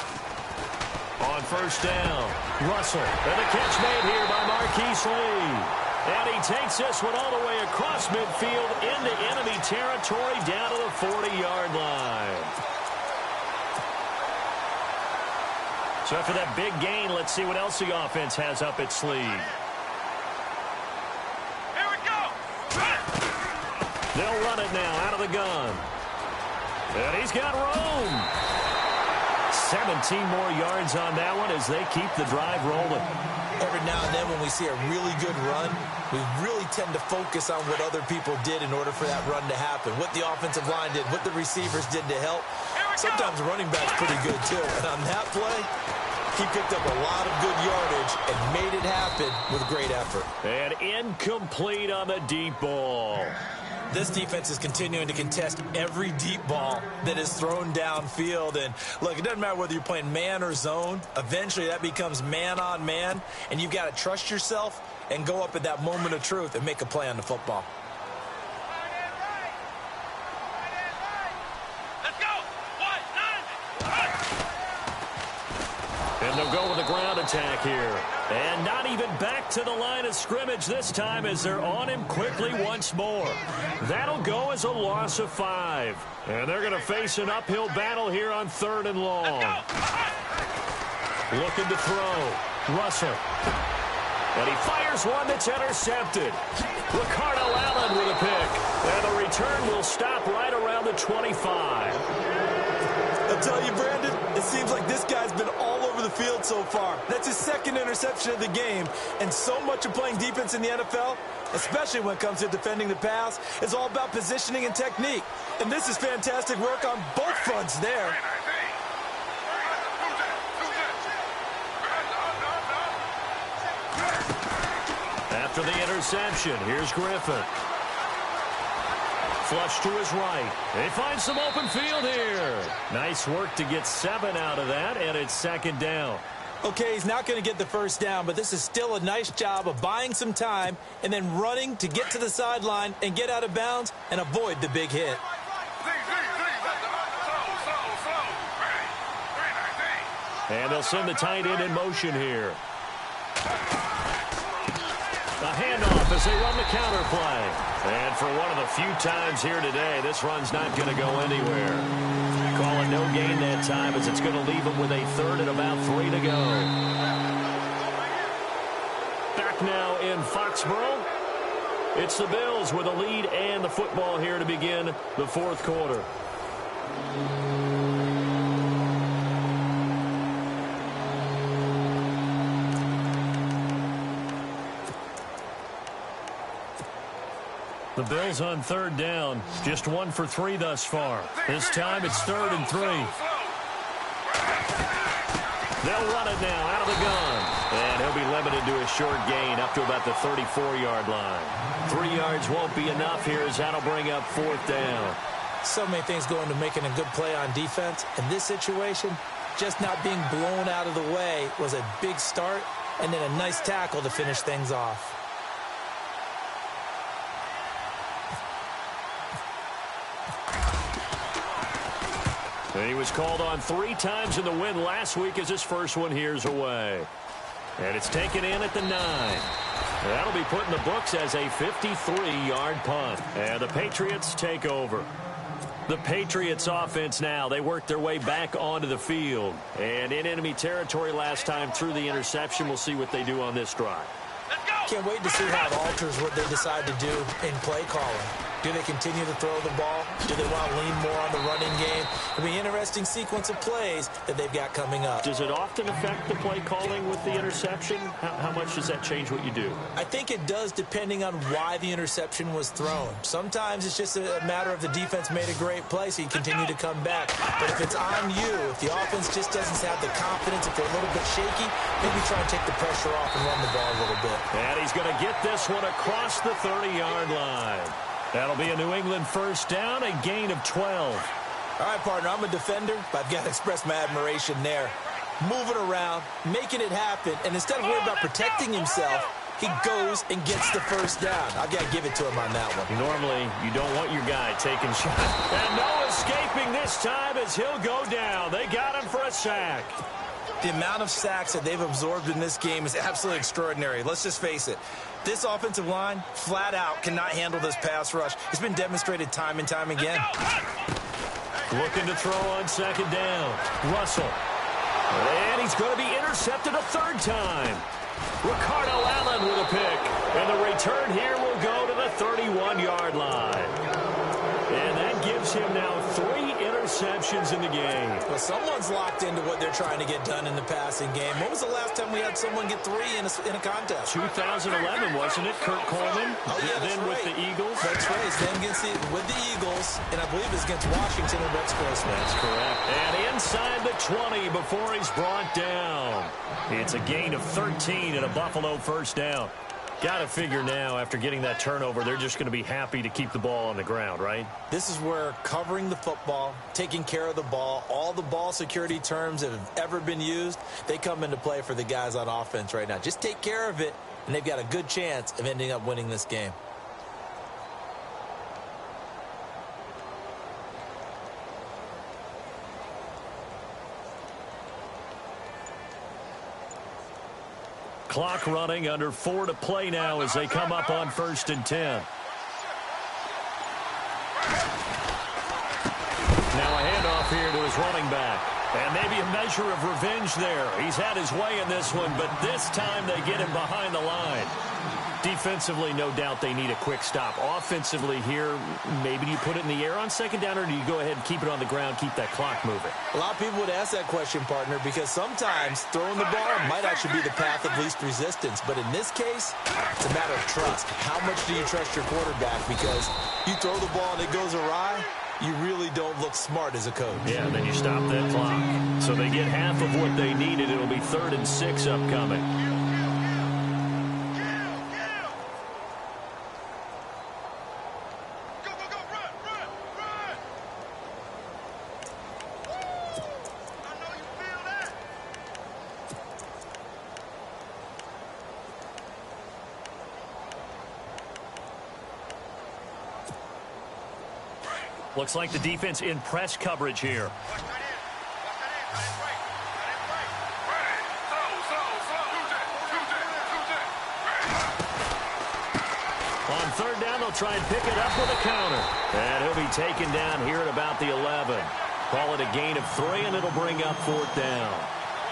On first down, Russell. And the catch made here by Marquise Lee. And he takes this one all the way across midfield into enemy territory down to the 40-yard line. So after that big gain, let's see what else the offense has up its sleeve. They'll run it now out of the gun. And he's got room. 17 more yards on that one as they keep the drive rolling. Every now and then when we see a really good run, we really tend to focus on what other people did in order for that run to happen. What the offensive line did, what the receivers did to help. Sometimes the running back's pretty good too. And on that play, he picked up a lot of good yardage and made it happen with great effort. And incomplete on the deep ball. This defense is continuing to contest every deep ball that is thrown downfield. And, look, it doesn't matter whether you're playing man or zone. Eventually, that becomes man-on-man, and you've got to trust yourself and go up at that moment of truth and make a play on the football. And they'll go with a ground attack here. And not even back to the line of scrimmage this time as they're on him quickly once more. That'll go as a loss of 5. And they're going to face an uphill battle here on 3rd and long. Looking to throw. Russell. And he fires one that's intercepted. Ricardo Allen with a pick. And the return will stop right around the 25. I'll tell you, Brandon, it seems like this guy's been all over the field so far. That's his 2nd interception of the game. And so much of playing defense in the NFL, especially when it comes to defending the pass, is all about positioning and technique. And this is fantastic work on both fronts there. After the interception, here's Griffin. Flush to his right. They find some open field here. Nice work to get 7 out of that, and it's 2nd down. Okay, he's not going to get the first down, but this is still a nice job of buying some time and then running to get to the sideline and get out of bounds and avoid the big hit. And they'll send the tight end in motion here. A handoff as they run the counter play. And for one of the few times here today, this run's not going to go anywhere. Call it no gain that time as it's going to leave them with a 3rd and about 3 to go. Back now in Foxborough. It's the Bills with a lead and the football here to begin the 4th quarter. The Bills on 3rd down. Just 1 for 3 thus far. This time it's 3rd and 3. They'll run it now out of the gun. And he'll be limited to a short gain up to about the 34-yard line. 3 yards won't be enough here as that'll bring up 4th down. So many things go into making a good play on defense. In this situation, just not being blown out of the way was a big start and then a nice tackle to finish things off. And he was called on 3 times in the win last week as his first one here's away. And it's taken in at the 9. That'll be put in the books as a 53-yard punt. And the Patriots take over. The Patriots offense now. They work their way back onto the field. And in enemy territory last time through the interception. We'll see what they do on this drive. Can't wait to see how it alters what they decide to do in play calling. Do they continue to throw the ball? Do they want to lean more on the running game? It'll be an interesting sequence of plays that they've got coming up. Does it often affect the play calling with the interception? How much does that change what you do? I think it does depending on why the interception was thrown. Sometimes it's just a matter of the defense made a great play, so you continue to come back. But if it's on you, if the offense just doesn't have the confidence, if they're a little bit shaky, maybe try and take the pressure off and run the ball a little bit. And he's going to get this one across the 30-yard line. That'll be a New England first down, a gain of 12. All right, partner, I'm a defender, but I've got to express my admiration there. Moving around, making it happen, and instead of worrying about protecting himself, he goes and gets the first down. I've got to give it to him on that one. Normally, you don't want your guy taking shots. And no escaping this time as he'll go down. They got him for a sack. The amount of sacks that they've absorbed in this game is absolutely extraordinary. Let's just face it. This offensive line, flat out, cannot handle this pass rush. It's been demonstrated time and time again. Looking to throw on second down. Russell. And he's going to be intercepted a third time. Ricardo Allen with a pick. And the return here will go to the 31-yard line. And that gives him now 3 interceptions in the game. Well, someone's locked into what they're trying to get done in the passing game. When was the last time we had someone get 3 in a contest? 2011, wasn't it? Kurt Coleman. Oh, yeah, then right. with the Eagles. That's right. Then with the Eagles, and I believe it's against Washington and Rex Grossman. That's correct. And inside the 20 before he's brought down. It's a gain of 13 and a Buffalo first down. Got to figure now, after getting that turnover, they're just going to be happy to keep the ball on the ground, right? This is where covering the football, taking care of the ball, all the ball security terms that have ever been used, they come into play for the guys on offense right now. Just take care of it, and they've got a good chance of ending up winning this game. Clock running, under 4 to play now as they come up on 1st and 10. Now a handoff here to his running back. And maybe a measure of revenge there. He's had his way in this one, but this time they get him behind the line. Defensively, no doubt they need a quick stop. Offensively here, maybe you put it in the air on second down, or do you go ahead and keep it on the ground, keep that clock moving? A lot of people would ask that question, partner, because sometimes throwing the ball might actually be the path of least resistance. But in this case, it's a matter of trust. How much do you trust your quarterback? Because you throw the ball and it goes awry, you really don't look smart as a coach. Yeah, then you stop that clock. So they get half of what they needed. It'll be 3rd and 6 upcoming. Looks like the defense in press coverage here. On 3rd down, they'll try and pick it up with a counter. And he'll be taken down here at about the 11. Call it a gain of 3, and it'll bring up 4th down.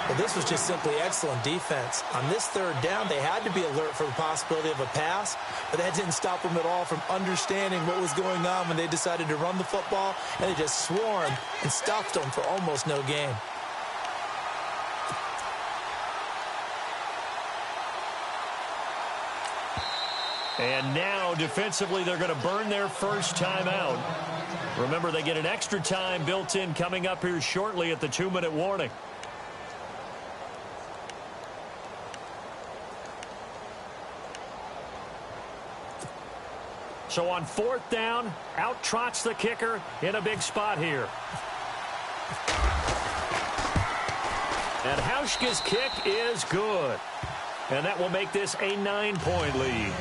Well, this was just simply excellent defense. On this 3rd down, they had to be alert for the possibility of a pass, but that didn't stop them at all from understanding what was going on when they decided to run the football, and they just swarmed and stopped them for almost no gain. And now, defensively, they're going to burn their first timeout. Remember, they get an extra time built in coming up here shortly at the 2-minute warning. So on 4th down, out trots the kicker in a big spot here. And Hauschka's kick is good. And that will make this a 9-point lead.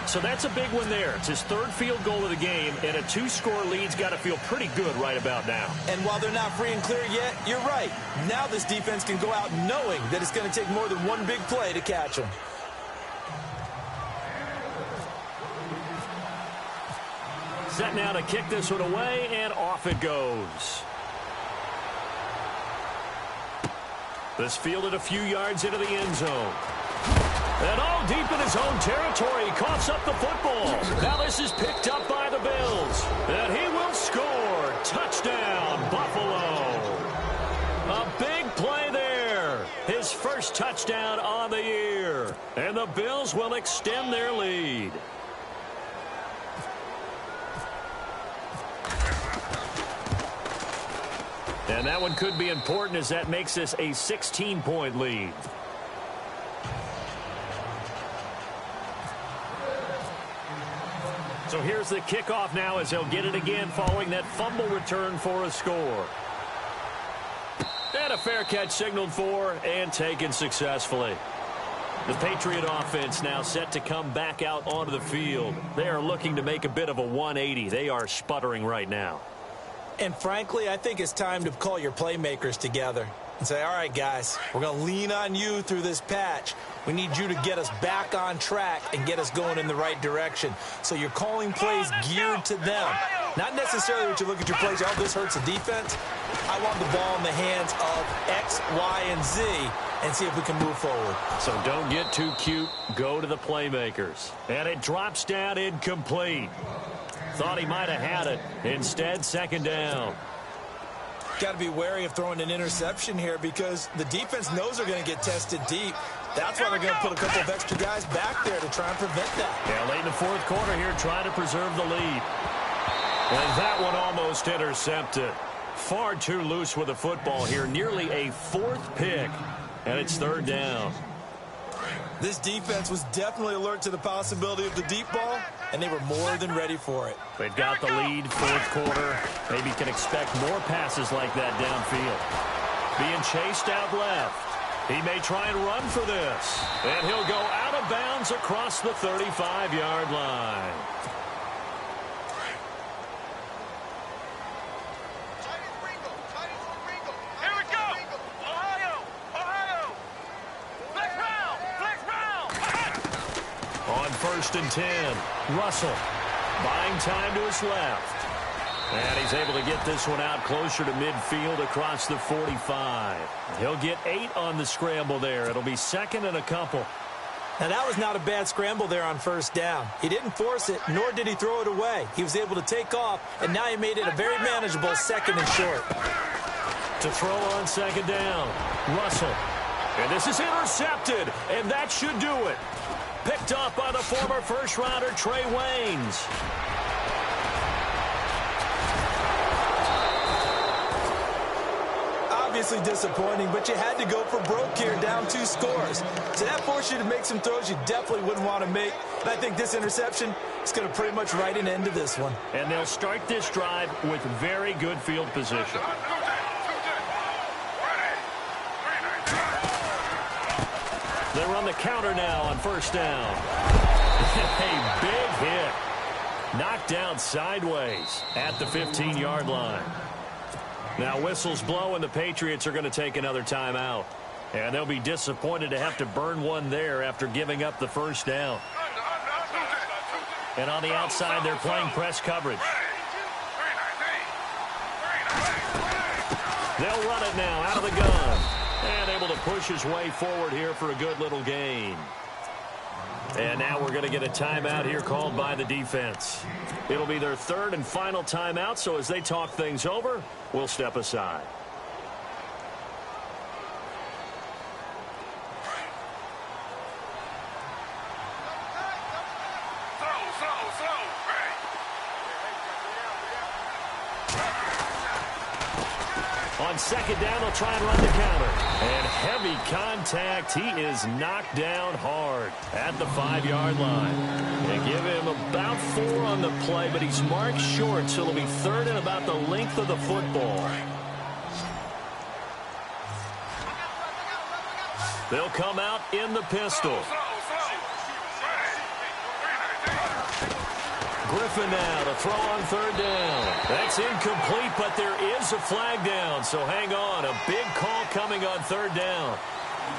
So that's a big one there. It's his 3rd field goal of the game, and a 2-score lead's got to feel pretty good right about now. And while they're not free and clear yet, you're right. Now this defense can go out knowing that it's going to take more than one big play to catch them. Set now to kick this one away, and off it goes. This fielded a few yards into the end zone. And all deep in his own territory, coughs up the football. Now this is picked up by the Bills. And he will score. Touchdown, Buffalo. A big play there. His first touchdown on the year. And the Bills will extend their lead. And that one could be important as that makes this a 16-point lead. So here's the kickoff now as they'll get it again following that fumble return for a score. And a fair catch signaled for and taken successfully. The Patriot offense now set to come back out onto the field. They are looking to make a bit of a 180. They are sputtering right now. And frankly, I think it's time to call your playmakers together and say, all right, guys, we're going to lean on you through this patch. We need you to get us back on track and get us going in the right direction. So you're calling plays geared to them. Not necessarily what you look at your plays, oh, this hurts the defense. I want the ball in the hands of X, Y, and Z and see if we can move forward. So don't get too cute. Go to the playmakers. And it drops down incomplete. Thought he might have had it. Instead, second down. Got to be wary of throwing an interception here because the defense knows they're going to get tested deep. That's why they're going to put a couple of extra guys back there to try and prevent that. Yeah, late in the fourth quarter here, trying to preserve the lead. And that one almost intercepted. Far too loose with the football here. Nearly a fourth pick. And it's third down. This defense was definitely alert to the possibility of the deep ball, and they were more than ready for it. They've got the lead, fourth quarter. Maybe can expect more passes like that downfield. Being chased out left. He may try and run for this. And he'll go out of bounds across the 35-yard line. First and 10. Russell buying time to his left. And he's able to get this one out closer to midfield across the 45. He'll get 8 on the scramble there. It'll be second and a couple. Now that was not a bad scramble there on first down. He didn't force it, nor did he throw it away. He was able to take off, and now he made it a very manageable second and short. To throw on second down. Russell. And this is intercepted, and that should do it. Picked up by the former first-rounder Trey Waynes. Obviously disappointing, but you had to go for broke here, down 2 scores. So that forced you to make some throws you definitely wouldn't want to make. And I think this interception is going to pretty much write an end to this one. And they'll start this drive with very good field position. They run the counter now on first down. A big hit. Knocked down sideways at the 15-yard line. Now whistles blow, and the Patriots are going to take another timeout. And they'll be disappointed to have to burn one there after giving up the first down. And on the outside, they're playing press coverage. They'll run it now out of the gun. And able to push his way forward here for a good little gain. And now we're going to get a timeout here called by the defense. It'll be their third and final timeout, so as they talk things over, we'll step aside. On second down, they'll try and run the counter. And heavy contact. He is knocked down hard at the 5-yard line. They give him about 4 on the play, but he's marked short, so it'll be third and about the length of the football. They'll come out in the pistol. Griffin now to throw on third down. That's incomplete, but there is a flag down, so hang on. A big call coming on third down.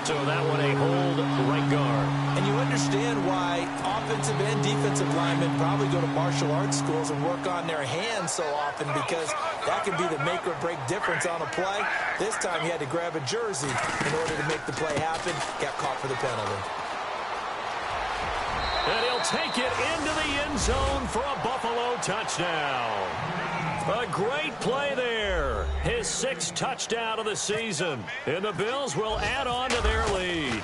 So that one a hold right guard. And you understand why offensive and defensive linemen probably go to martial arts schools and work on their hands so often, because that can be the make or break difference on a play. This time he had to grab a jersey in order to make the play happen. Got caught for the penalty. And he'll take it into the end zone for a Buffalo touchdown. A great play there. His 6th touchdown of the season. And the Bills will add on to their lead.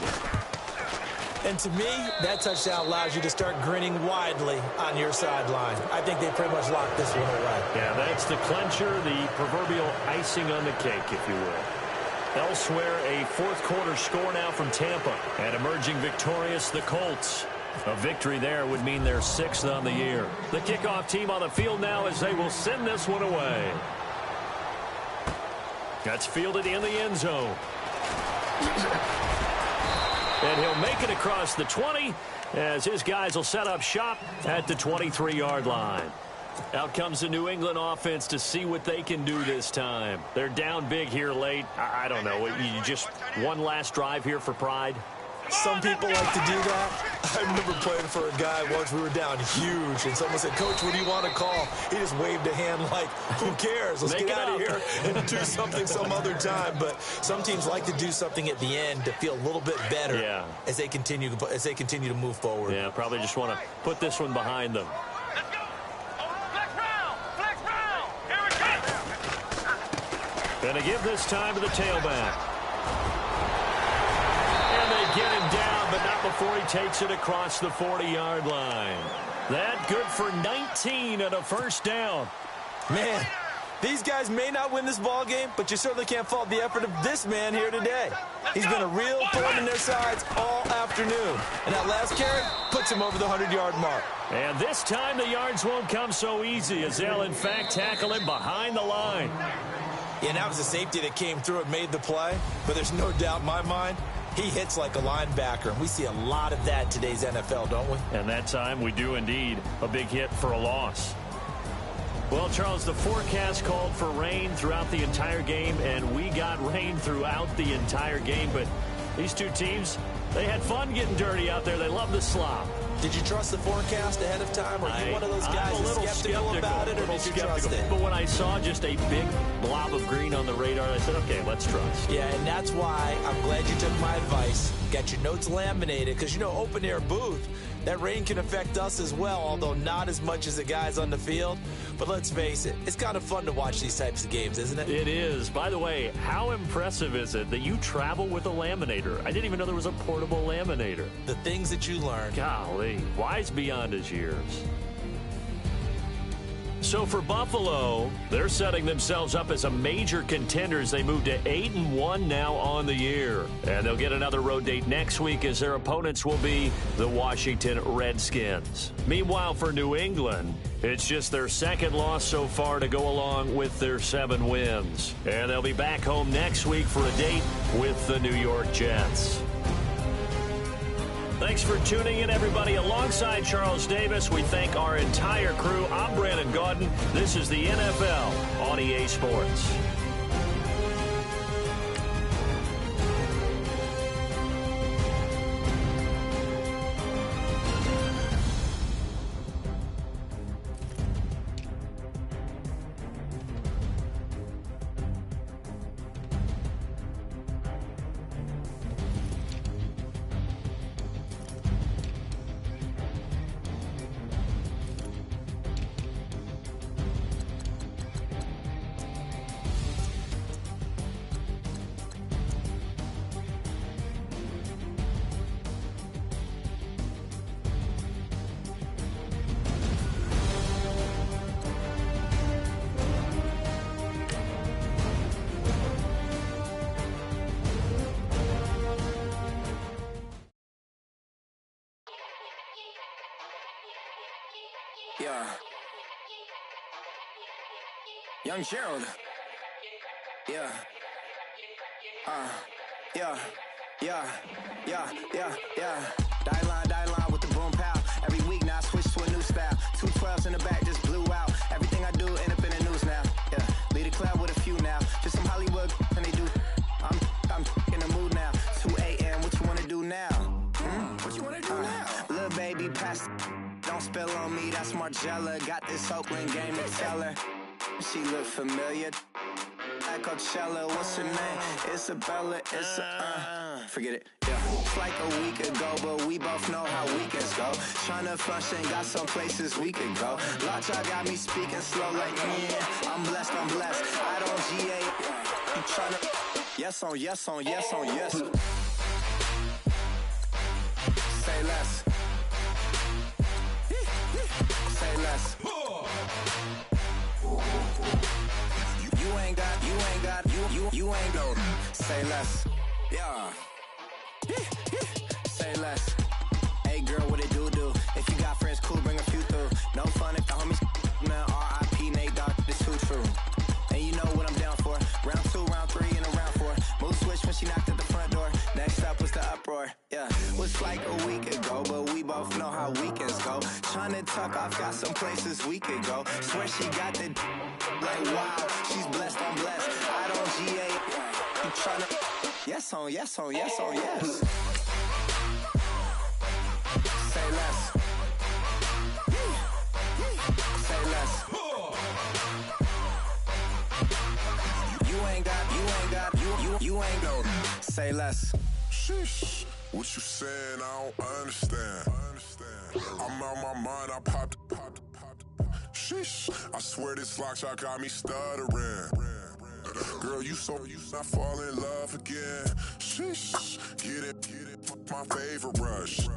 And to me, that touchdown allows you to start grinning widely on your sideline. I think they pretty much locked this one away. Yeah, that's the clincher, the proverbial icing on the cake, if you will. Elsewhere, a 4th quarter score now from Tampa. And emerging victorious, the Colts. A victory there would mean their 6th on the year. The kickoff team on the field now as they will send this one away. That's fielded in the end zone. And he'll make it across the 20 as his guys will set up shop at the 23-yard line. Out comes the New England offense to see what they can do this time. They're down big here late. I don't know. You just one last drive here for pride? Some people like to do that. I remember playing for a guy once. We were down huge, and someone said, "Coach, what do you want to call?" He just waved a hand like, "Who cares? Let's get out of here and do something some other time." But some teams like to do something at the end to feel a little bit better as they continue to move forward. Yeah, probably just want to put this one behind them. Let's go. Flex round. Flex round. Here it comes. Gonna give this time to the tailback. Get him down, but not before he takes it across the 40-yard line. That good for 19 and a first down. Man, these guys may not win this ball game, but you certainly can't fault the effort of this man here today. He's been a real thorn in their sides all afternoon. And that last carry puts him over the 100-yard mark. And this time the yards won't come so easy as they'll, in fact, tackle him behind the line. Yeah, and that was a safety that came through and made the play. But there's no doubt in my mind, he hits like a linebacker, and we see a lot of that in today's NFL, don't we? And that time we do indeed. A big hit for a loss. Well, Charles, the forecast called for rain throughout the entire game, and we got rain throughout the entire game. But these two teams, they had fun getting dirty out there. They love the slop. Did you trust the forecast ahead of time? Or are you one of those guys that's skeptical about it, or did you trust it? But when I saw just a big blob of green on the radar, I said, okay, let's trust. Yeah, and that's why I'm glad you took my advice. Got your notes laminated, because, you know, open-air booth, that rain can affect us as well, although not as much as the guys on the field. But let's face it, it's kind of fun to watch these types of games, isn't it? It is. By the way, how impressive is it that you travel with a laminator? I didn't even know there was a portable laminator. The things that you learn. Golly, wise beyond his years. So for Buffalo, they're setting themselves up as a major contender as they move to 8-1 now on the year. And they'll get another road date next week as their opponents will be the Washington Redskins. Meanwhile, for New England, it's just their 2nd loss so far to go along with their 7 wins. And they'll be back home next week for a date with the New York Jets. Thanks for tuning in, everybody. Alongside Charles Davis, we thank our entire crew. I'm Brandon Gaudin. This is the NFL on EA Sports. Yeah. Young Gerald. Yeah. Yeah. Die line with the boom pow. Every week now I switch to a new style. 212s in the back just blew out. Everything I do end up in the news now. Yeah. Lead a club with a few now. Just some Hollywood and they do. I'm in the mood now. 2 a.m. me, that's Margella. Got this Oakland game to tell her. She look familiar. At Coachella, what's her name? Isabella, forget it, yeah. It's like a week ago, but we both know how weekends go. Tryna function, got some places we could go. Lot y'all got me speaking slow like, I'm blessed, I don't GA. You tryna, yes on, yes on, yes on, yes. Say less. Say less. You ain't gon' say less. Yeah. Say less. Hey girl, what it do? If you got friends, cool, bring a few through. No fun if the homies, man. R.I.P. Nate Dogg, this too true. And you know what I'm down for. Round 2, round 3, and a round 4. Move switch when she knocked at the front door. Next up was the uproar. Yeah, was like a week ago, but we both know how weekends go. Tryna tuck off, got some places we could go. Swear she got the like wow, she's blessed, I'm blessed. I don't GA. You tryna yes on, yes on, yes on, yes. Say less. Say less. You ain't gon' say less. Sheesh, what you saying? I don't understand. I'm out my mind, I popped. Sheesh, I swear this lock shot got me stuttering. Girl, you not fall in love again. Sheesh, get it, my favorite rush.